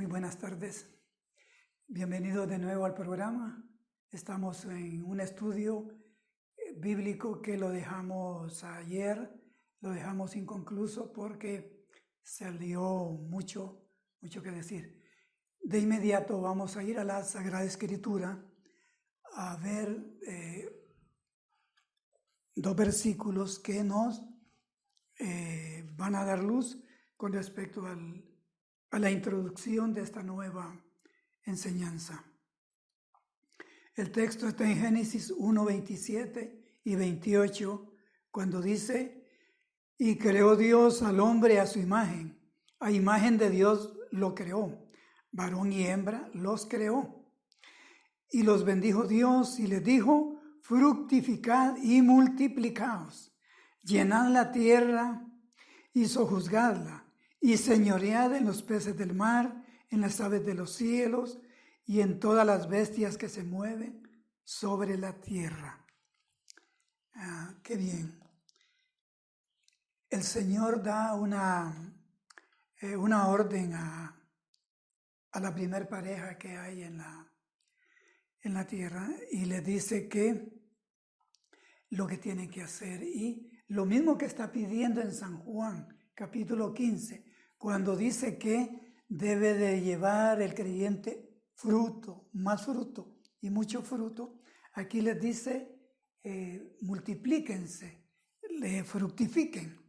Muy buenas tardes. Bienvenidos de nuevo al programa. Estamos en un estudio bíblico que lo dejamos ayer, lo dejamos inconcluso porque salió mucho que decir. De inmediato vamos a ir a la Sagrada Escritura a ver dos versículos que nos van a dar luz con respecto a la introducción de esta nueva enseñanza. El texto está en Génesis 1, 27 y 28, cuando dice: y creó Dios al hombre a su imagen, a imagen de Dios lo creó, varón y hembra los creó. Y los bendijo Dios y les dijo: fructificad y multiplicaos, llenad la tierra y sojuzgadla, y señoread en los peces del mar, en las aves de los cielos, y en todas las bestias que se mueven sobre la tierra. Qué bien. El Señor da una orden a la primer pareja que hay en la tierra, y le dice que lo que tienen que hacer, y lo mismo que está pidiendo en San Juan, capítulo 15, cuando dice que debe de llevar el creyente fruto, más fruto y mucho fruto. Aquí les dice: multiplíquense, fructifiquen.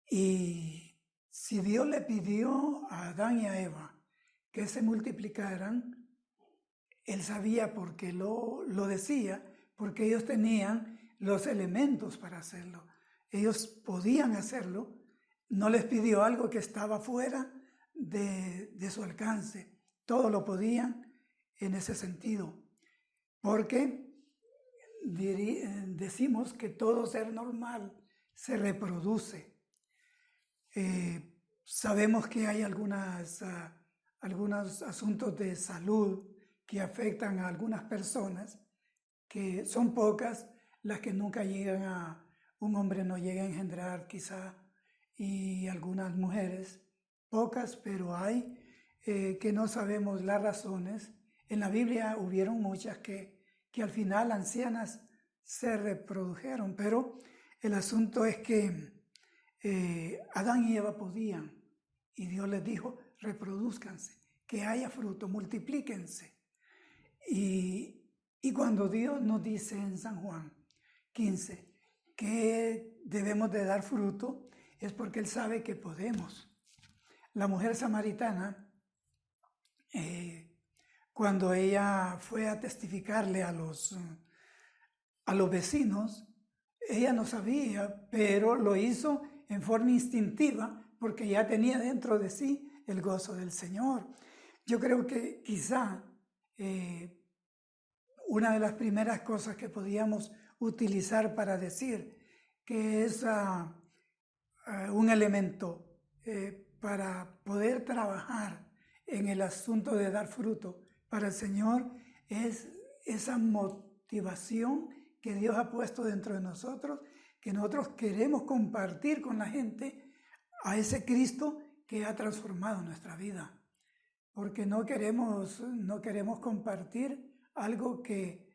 Y si Dios le pidió a Adán y a Eva que se multiplicaran, Él sabía por qué lo decía, porque ellos tenían los elementos para hacerlo. Ellos podían hacerlo. No les pidió algo que estaba fuera de su alcance. Todo lo podían en ese sentido. Porque decimos que todo ser normal se reproduce. Sabemos que hay algunos asuntos de salud que afectan a algunas personas, que son pocas las que nunca llegan un hombre no llega a engendrar quizá, y algunas mujeres, pocas, pero hay que no sabemos las razones. En la Biblia hubieron muchas que al final ancianas se reprodujeron, pero el asunto es que Adán y Eva podían, y Dios les dijo: reproduzcanse, que haya fruto, multiplíquense. Y cuando Dios nos dice en San Juan 15 que debemos de dar fruto, es porque Él sabe que podemos. La mujer samaritana, cuando ella fue a testificarle a los vecinos, ella no sabía, pero lo hizo en forma instintiva porque ya tenía dentro de sí el gozo del Señor. Yo creo que quizá una de las primeras cosas que podíamos utilizar para decir que es un elemento para poder trabajar en el asunto de dar fruto para el Señor es esa motivación que Dios ha puesto dentro de nosotros, que nosotros queremos compartir con la gente a ese Cristo que ha transformado nuestra vida. Porque no queremos compartir algo que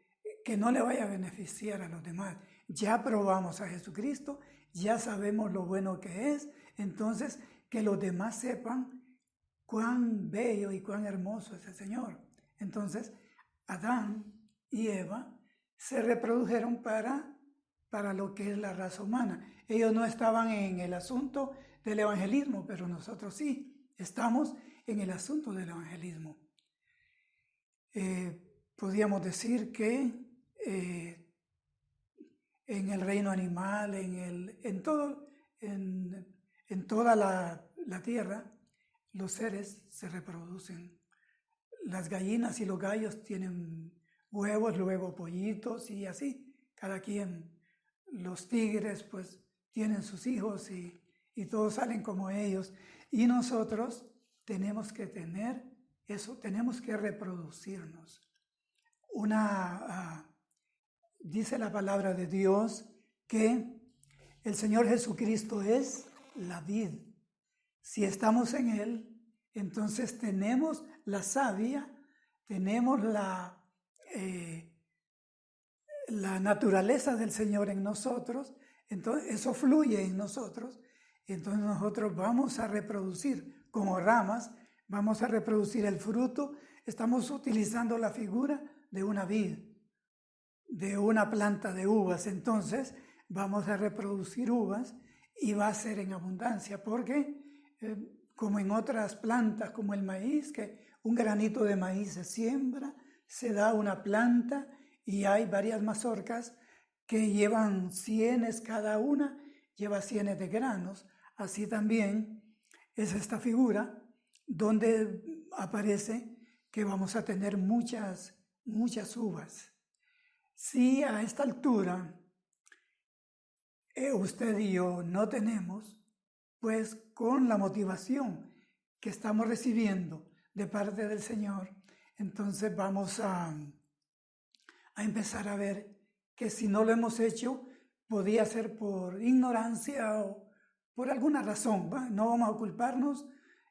no le vaya a beneficiar a los demás. Ya probamos a Jesucristo, ya sabemos lo bueno que es, entonces que los demás sepan cuán bello y cuán hermoso es el Señor. Entonces, Adán y Eva se reprodujeron para lo que es la raza humana. Ellos no estaban en el asunto del evangelismo, pero nosotros sí estamos en el asunto del evangelismo. Podríamos decir que en el reino animal, en toda la tierra, los seres se reproducen. Las gallinas y los gallos tienen huevos, luego pollitos y así. Cada quien, los tigres pues tienen sus hijos y todos salen como ellos. Y nosotros tenemos que tener eso, tenemos que reproducirnos. Dice la palabra de Dios que el Señor Jesucristo es la vid. Si estamos en Él, Entonces tenemos la savia, tenemos la naturaleza del Señor en nosotros, entonces eso fluye en nosotros, y entonces nosotros vamos a reproducir como ramas, vamos a reproducir el fruto. Estamos utilizando la figura de una vid, de una planta de uvas, entonces vamos a reproducir uvas y va a ser en abundancia, porque como en otras plantas como el maíz, que un granito de maíz se siembra, se da una planta y hay varias mazorcas que llevan cienes, cada una lleva cienes de granos. Así también es esta figura donde aparece que vamos a tener muchas uvas. Si a esta altura usted y yo no tenemos, pues con la motivación que estamos recibiendo de parte del Señor, entonces vamos a empezar a ver que si no lo hemos hecho, podía ser por ignorancia o por alguna razón. No vamos a culparnos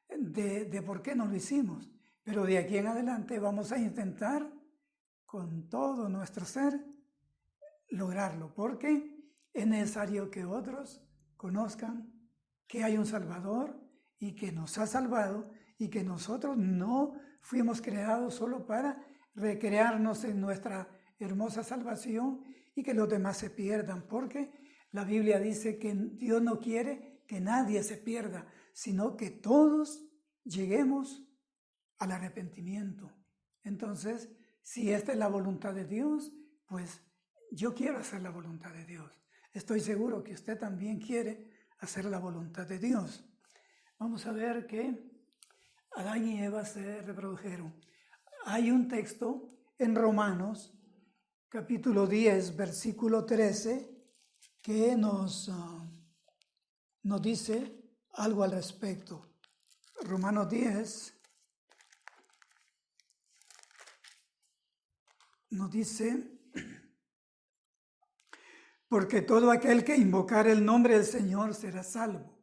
de por qué no lo hicimos, pero de aquí en adelante vamos a intentar con todo nuestro ser lograrlo, porque es necesario que otros conozcan que hay un Salvador y que nos ha salvado y que nosotros no fuimos creados solo para recrearnos en nuestra hermosa salvación y que los demás se pierdan, porque la Biblia dice que Dios no quiere que nadie se pierda, sino que todos lleguemos al arrepentimiento. Entonces, si esta es la voluntad de Dios, pues yo quiero hacer la voluntad de Dios. Estoy seguro que usted también quiere hacer la voluntad de Dios. Vamos a ver que Adán y Eva se reprodujeron. Hay un texto en Romanos, capítulo 10, versículo 13, que nos dice algo al respecto. Romanos 10 nos dice: porque todo aquel que invocar el nombre del Señor será salvo.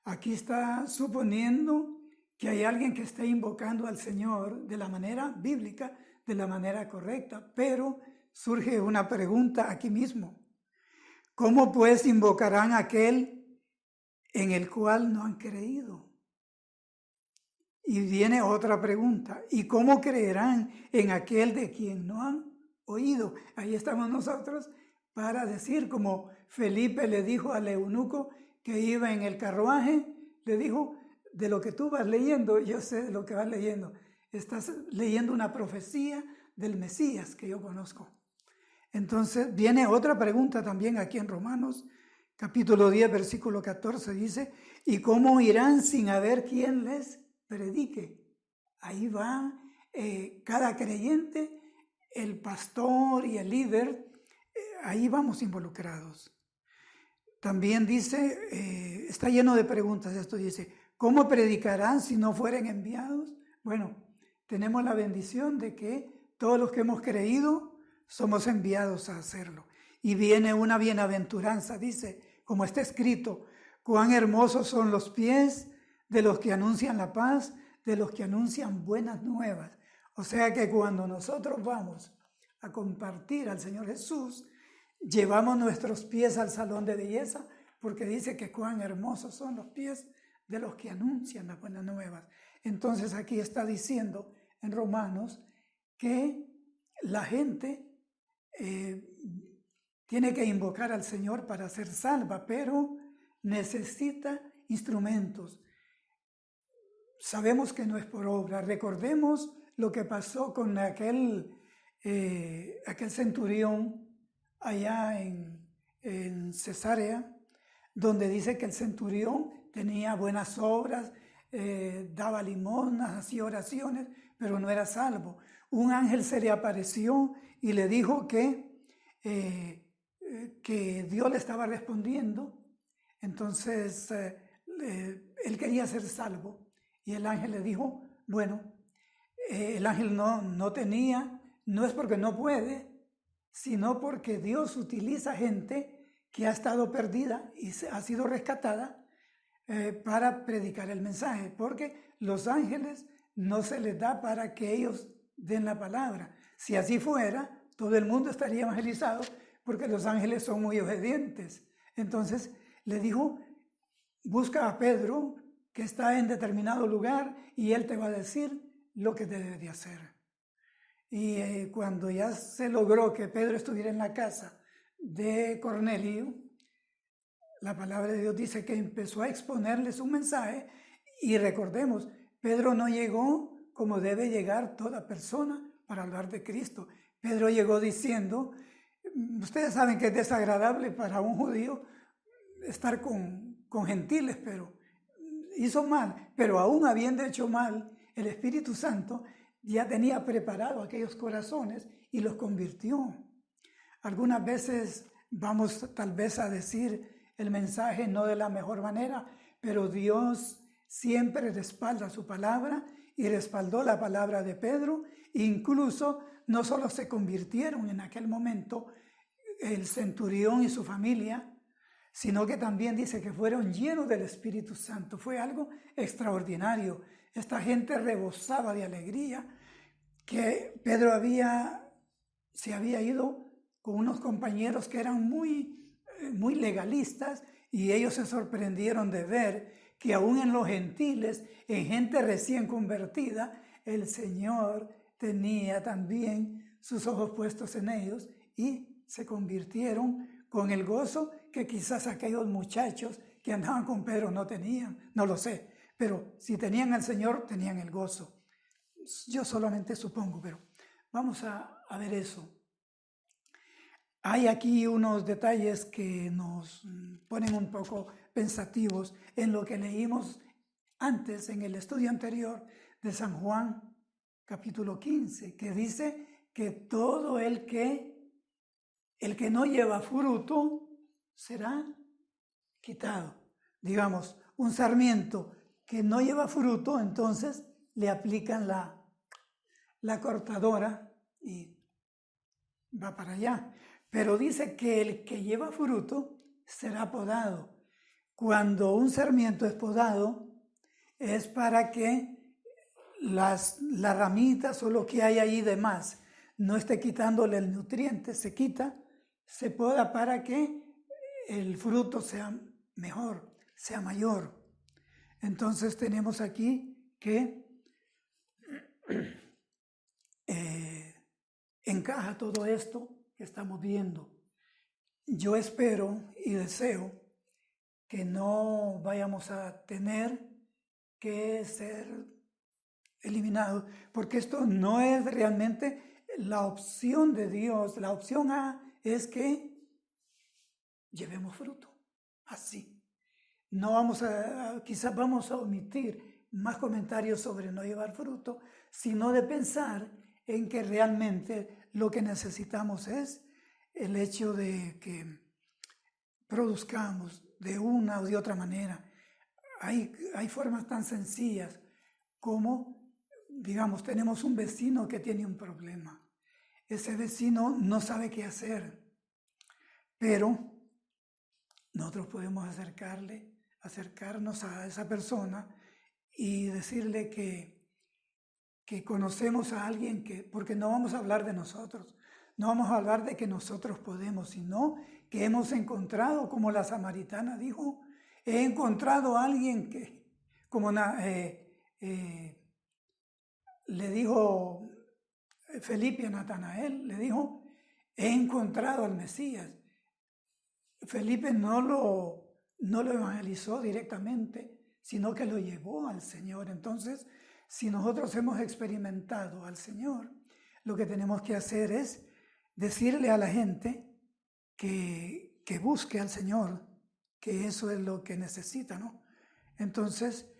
Aquí está suponiendo que hay alguien que esté invocando al Señor de la manera bíblica, de la manera correcta, pero surge una pregunta aquí mismo. ¿Cómo pues invocarán a aquel en el cual no han creído? Y viene otra pregunta. ¿Y cómo creerán en aquel de quien no han oído? Ahí estamos nosotros para decir, como Felipe le dijo al eunuco que iba en el carruaje, le dijo: de lo que tú vas leyendo, yo sé de lo que vas leyendo. Estás leyendo una profecía del Mesías que yo conozco. Entonces viene otra pregunta también aquí en Romanos, capítulo 10, versículo 14, dice: ¿y cómo irán sin haber quien les predique? Ahí va cada creyente, el pastor y el líder, ahí vamos involucrados. También dice, está lleno de preguntas esto, dice: ¿cómo predicarán si no fueren enviados? Bueno, tenemos la bendición de que todos los que hemos creído somos enviados a hacerlo. Y viene una bienaventuranza, dice, como está escrito: cuán hermosos son los pies de los que anuncian la paz, de los que anuncian buenas nuevas. O sea que cuando nosotros vamos a compartir al Señor Jesús, llevamos nuestros pies al salón de belleza, porque dice que cuán hermosos son los pies de los que anuncian las buenas nuevas. Entonces aquí está diciendo en Romanos que la gente tiene que invocar al Señor para ser salva, pero necesita instrumentos. Sabemos que no es por obra. Recordemos lo que pasó con aquel centurión allá en Cesarea, donde dice que el centurión tenía buenas obras, daba limosnas, hacía oraciones, pero no era salvo. Un ángel se le apareció y le dijo que Dios le estaba respondiendo. Entonces él quería ser salvo y el ángel le dijo: bueno, el ángel no tenía, no es porque no puede, sino porque Dios utiliza gente que ha estado perdida y ha sido rescatada. para predicar el mensaje, porque los ángeles no se les da para que ellos den la palabra. Si así fuera, todo el mundo estaría evangelizado, porque los ángeles son muy obedientes. Entonces le dijo, busca a Pedro, que está en determinado lugar, y él te va a decir lo que debe de hacer. Y cuando ya se logró que Pedro estuviera en la casa de Cornelio, la palabra de Dios dice que empezó a exponerles un mensaje. Y recordemos, Pedro no llegó como debe llegar toda persona para hablar de Cristo. Pedro llegó diciendo, ustedes saben que es desagradable para un judío estar con gentiles, pero hizo mal. Pero aún habiendo hecho mal, el Espíritu Santo ya tenía preparado aquellos corazones y los convirtió. Algunas veces vamos tal vez a decir el mensaje no de la mejor manera, pero Dios siempre respalda su palabra y respaldó la palabra de Pedro. Incluso no solo se convirtieron en aquel momento el centurión y su familia, sino que también dice que fueron llenos del Espíritu Santo. Fue algo extraordinario. Esta gente rebosaba de alegría que Pedro se había ido con unos compañeros que eran muy legalistas, y ellos se sorprendieron de ver que aún en los gentiles, en gente recién convertida, el Señor tenía también sus ojos puestos en ellos y se convirtieron con el gozo que quizás aquellos muchachos que andaban con Pedro no tenían, no lo sé, pero si tenían al Señor, tenían el gozo. Yo solamente supongo, pero vamos a ver eso. Hay aquí unos detalles que nos ponen un poco pensativos en lo que leímos antes en el estudio anterior de San Juan, capítulo 15, que dice que todo el que no lleva fruto será quitado. Digamos, un sarmiento que no lleva fruto, entonces le aplican la cortadora y va para allá. Pero dice que el que lleva fruto será podado. Cuando un sarmiento es podado, es para que las ramitas o lo que hay ahí de más no esté quitándole el nutriente, se quita, se poda para que el fruto sea mejor, sea mayor. Entonces tenemos aquí que encaja todo esto que estamos viendo. Yo espero y deseo que no vayamos a tener que ser eliminados, porque esto no es realmente la opción de Dios. La opción A es que llevemos fruto, así. No vamos quizás vamos a omitir más comentarios sobre no llevar fruto, sino de pensar en que realmente lo que necesitamos es el hecho de que produzcamos de una o de otra manera. Hay formas tan sencillas como, digamos, tenemos un vecino que tiene un problema. Ese vecino no sabe qué hacer, pero nosotros podemos acercarnos a esa persona y decirle que conocemos a alguien porque no vamos a hablar de nosotros, no vamos a hablar de que nosotros podemos, sino que hemos encontrado, como la samaritana dijo, he encontrado a alguien que, como le dijo Felipe a Natanael, le dijo, he encontrado al Mesías. Felipe no lo evangelizó directamente, sino que lo llevó al Señor. Entonces, si nosotros hemos experimentado al Señor, lo que tenemos que hacer es decirle a la gente que busque al Señor, que eso es lo que necesita, ¿no? Entonces,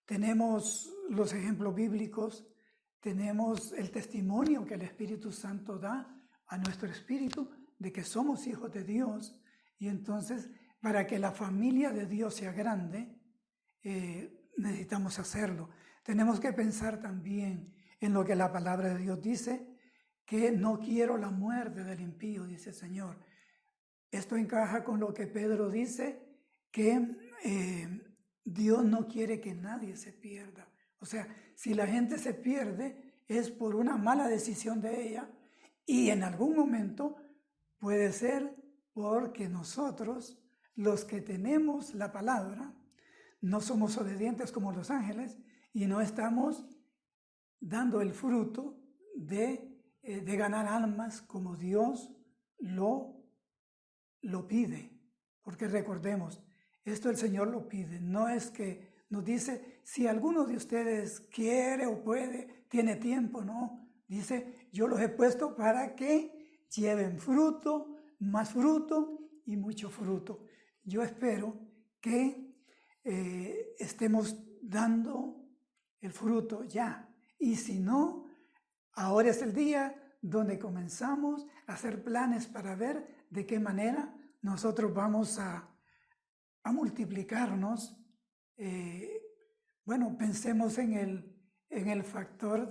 tenemos los ejemplos bíblicos, tenemos el testimonio que el Espíritu Santo da a nuestro espíritu de que somos hijos de Dios, y entonces para que la familia de Dios sea grande, necesitamos hacerlo. Tenemos que pensar también en lo que la palabra de Dios dice, que no quiero la muerte del impío, dice el Señor. Esto encaja con lo que Pedro dice, que Dios no quiere que nadie se pierda. O sea, si la gente se pierde es por una mala decisión de ella y en algún momento puede ser porque nosotros, los que tenemos la palabra, no somos obedientes como los ángeles y no estamos dando el fruto de ganar almas como Dios lo pide. Porque recordemos, esto el Señor lo pide, no es que nos dice, si alguno de ustedes quiere o puede, tiene tiempo, no. Dice, yo los he puesto para que lleven fruto, más fruto y mucho fruto. Yo espero que estemos dando el fruto ya. Y si no, ahora es el día donde comenzamos a hacer planes para ver de qué manera nosotros vamos a multiplicarnos. Bueno, pensemos en el factor,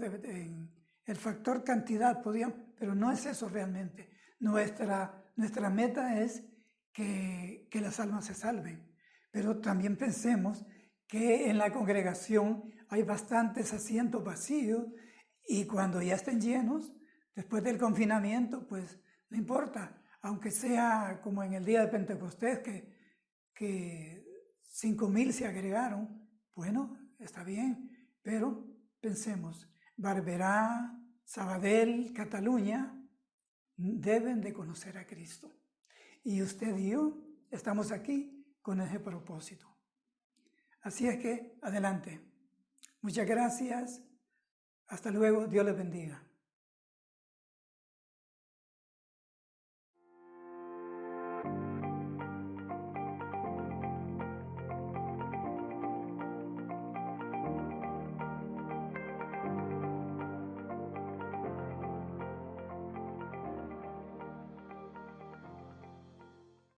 el factor cantidad, pero no es eso realmente. Nuestra meta es que las almas se salven. Pero también pensemos que en la congregación hay bastantes asientos vacíos y cuando ya estén llenos, después del confinamiento, pues no importa, aunque sea como en el día de Pentecostés que 5,000 se agregaron, bueno, está bien, pero pensemos, Barberá, Sabadell, Cataluña, deben de conocer a Cristo. Y usted y yo estamos aquí con ese propósito. Así es que, adelante. Muchas gracias. Hasta luego. Dios les bendiga.